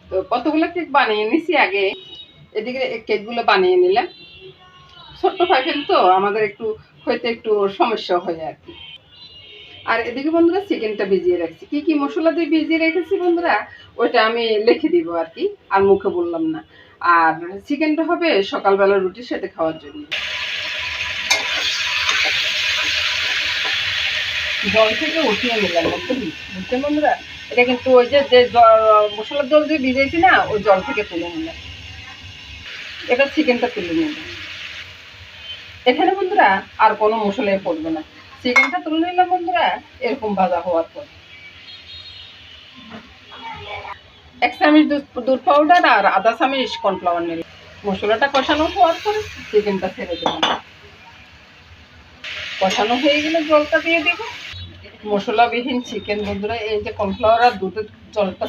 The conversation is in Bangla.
তো কতগুলো কেক বানিয়ে নিছি আগে। এদিকে কেকগুলো বানিয়ে নিলাম। ছোট্ট ফাইফেল তো আমাদের একটু হইতে একটু সমস্যা হয় আর কি। আর এদিকে বন্ধুরা চিকেনটা ভিজিয়ে রাখছি। কি কি মশলা দিয়ে ভিজিয়ে রেখেছি বন্ধুরা ওইটা আমি লিখে দিব আর কি, আর মুখে বললাম না। আর চিকেনটা হবে সকালবেলা রুটির সাথে খাওয়ার জন্য। জল থেকে উঠিয়ে নিলাম বুঝতে বন্ধুরা। এটা কিন্তু ওই যে মশলার জল দিয়ে ভিজেছি না, ওই জল থেকে তুলে নিলাম। এবার চিকেনটা তুলে নিলাম। এখানে বন্ধুরা আর কোনো মশলাই পড়বে না। চিকেনটা তুলে নিলাম বন্ধুরা এরকম ভাজা হওয়ার পর। 1 চামচ দুধ পাউডার আর আধা চামচ কর্নফ্লাওয়ার নিলাম। মশলাটা কষানো হওয়ার পর চিকেনটা ছেড়ে দিলাম। কষানো হয়ে গেলে জলটা দিয়ে দেবো। মশলাবিহীন চিকেন বন্ধুরা, এই যে কর্নফ্লাওয়ার আর দুধের জলটা